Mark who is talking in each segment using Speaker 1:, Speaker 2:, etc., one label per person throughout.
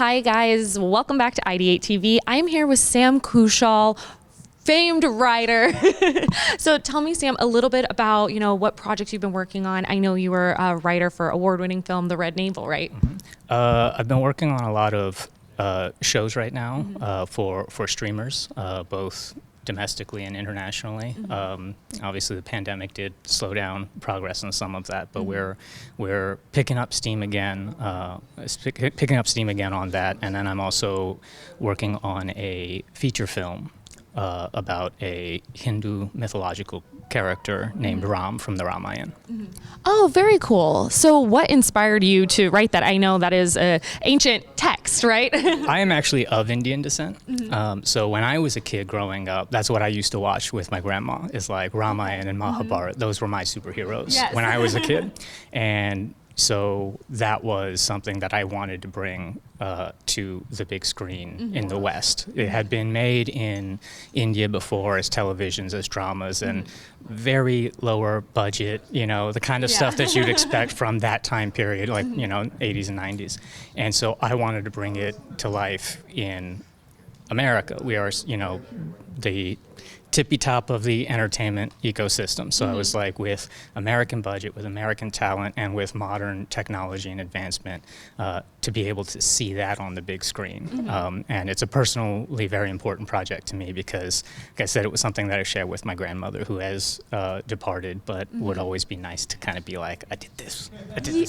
Speaker 1: Hi guys, welcome back to IdeateTV. I'm here with Sam Khushal, famed writer. So tell me, Sam, a little bit about, what projects you've been working on. I know you were a writer for award-winning film The Red Navel, right?
Speaker 2: I've been working on a lot of shows right now for streamers, both domestically and internationally. Obviously, the pandemic did slow down progress in some of that, but we're picking up steam again. On that, and then I'm also working on a feature film about a Hindu mythological character named Ram from the Ramayana.
Speaker 1: Oh, very cool. So what inspired you to write that? I know that is an ancient text, right?
Speaker 2: I am actually of Indian descent. So when I was a kid growing up, that's what I used to watch with my grandma, is like Ramayana and Mahabharata. Those were my superheroes when I was a kid. And so that was something that I wanted to bring to the big screen in the West. It had been made in India before as televisions, as dramas, and very lower budget, the kind of stuff that you'd expect from that time period, like, 80s and 90s. And so I wanted to bring it to life in America. We are, the tippy top of the entertainment ecosystem. So I was like, with American budget, with American talent, and with modern technology and advancement, to be able to see that on the big screen. And it's a personally very important project to me because, like I said, it was something that I shared with my grandmother, who has departed, but would always be nice to kind of be like, I did this,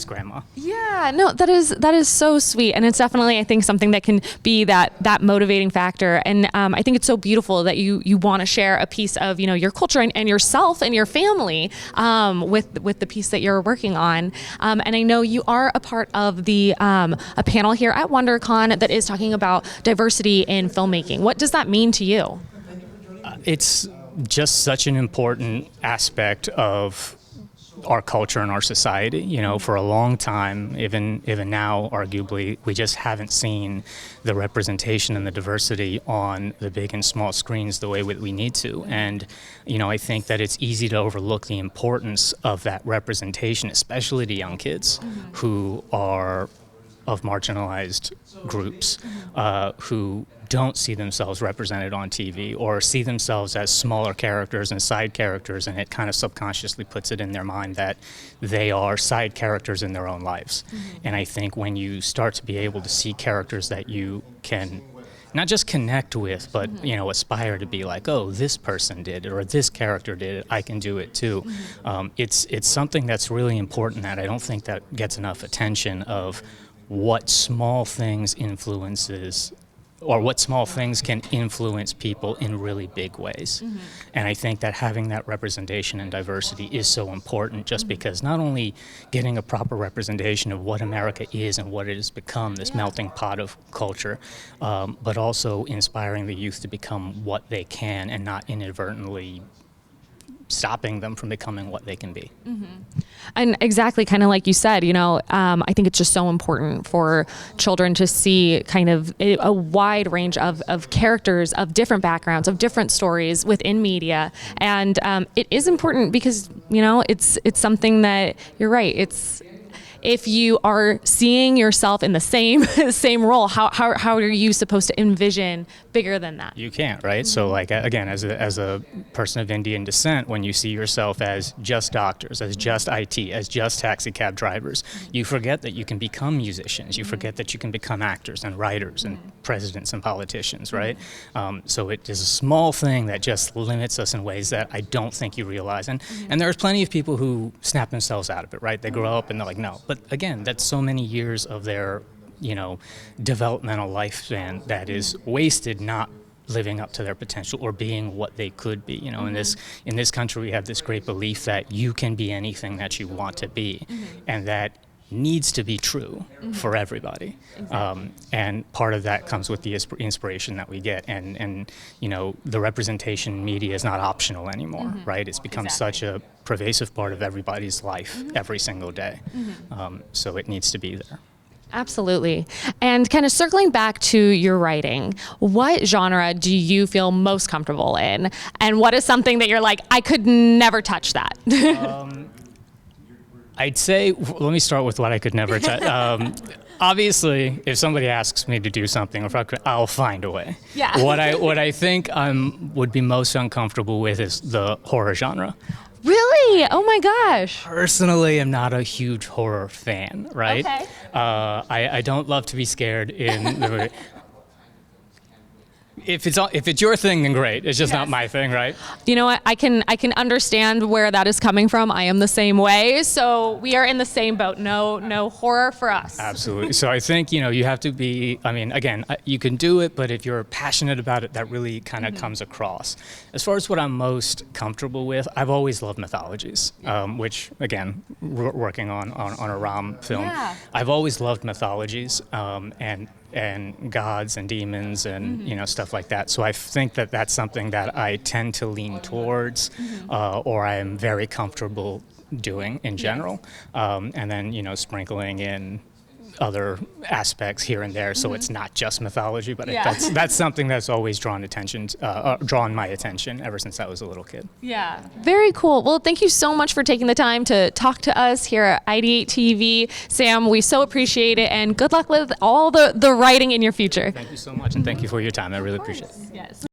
Speaker 2: Grandma.
Speaker 1: Yeah, no, that is so sweet. And it's definitely, I think, something that can be that motivating factor. And I think it's so beautiful that you want to share a piece of, your culture and yourself and your family with the piece that you're working on. And I know you are a part of the a panel here at Wondercon that is talking about diversity in filmmaking. What does that mean to you?
Speaker 2: It's just such an important aspect of our culture and our society. For a long time, even now, arguably, we just haven't seen the representation and the diversity on the big and small screens the way we need to. And, I think that it's easy to overlook the importance of that representation, especially to young kids who are of marginalized groups, who don't see themselves represented on TV or see themselves as smaller characters and side characters, and it kind of subconsciously puts it in their mind that they are side characters in their own lives. And I think when you start to be able to see characters that you can not just connect with, but aspire to be like, oh, this person did it, or this character did it, I can do it too. It's something that's really important that I don't think that gets enough attention, of what small things influences, or what small things can influence people in really big ways. And I think that having that representation and diversity is so important, just because not only getting a proper representation of what America is and what it has become, this melting pot of culture, but also inspiring the youth to become what they can and not inadvertently stopping them from becoming what they can be. And
Speaker 1: exactly, kind of like you said, I think it's just so important for children to see kind of a wide range of characters, of different backgrounds, of different stories within media. And it is important because, it's something that, you're right, it's, if you are seeing yourself in the same role, how are you supposed to envision bigger than that?
Speaker 2: You can't, right? So, like, again, as a person of Indian descent, when you see yourself as just doctors, as just IT, as just taxi cab drivers, you forget that you can become musicians. You forget that you can become actors and writers and presidents and politicians, right? So it is a small thing that just limits us in ways that I don't think you realize. And there's plenty of people who snap themselves out of it, right? They grow up and they're like, no. But again, that's so many years of their, developmental lifespan that is wasted not living up to their potential or being what they could be. In this country, we have this great belief that you can be anything that you want to be, and that needs to be true for everybody. Exactly. And part of that comes with the inspiration that we get. And the representation in media is not optional anymore, right? It's become such a pervasive part of everybody's life every single day. So it needs to be there.
Speaker 1: Absolutely. And kind of circling back to your writing, what genre do you feel most comfortable in? And what is something that you're like, I could never touch that?
Speaker 2: I'd say, let me start with what I could never touch. Obviously, if somebody asks me to do something, I'll find a way.
Speaker 1: Yeah.
Speaker 2: What I think would be most uncomfortable with is the horror genre.
Speaker 1: Really? Oh my gosh.
Speaker 2: Personally, I'm not a huge horror fan, right?
Speaker 1: Okay.
Speaker 2: I don't love to be scared in the movie. If it's your thing, then great. It's just not my thing, right?
Speaker 1: You know what? I can understand where that is coming from. I am the same way. So we are in the same boat. No horror for us.
Speaker 2: Absolutely. So I think, you have to be, I mean, again, you can do it, but if you're passionate about it, that really kind of comes across. As far as what I'm most comfortable with, I've always loved mythologies, which, again, working on a ROM film, I've always loved mythologies and gods and demons and stuff like that. So I think that that's something that I tend to lean towards, or I am very comfortable doing in general. And then sprinkling in other aspects here and there, so it's not just mythology. But that's something that's always drawn my attention ever since I was a little kid.
Speaker 1: Yeah, very cool. Well, thank you so much for taking the time to talk to us here at IdeateTV. Sam, we so appreciate it, and good luck with all the writing in your future.
Speaker 2: Thank you so much, and thank you for your time. I really appreciate it.
Speaker 1: Yes.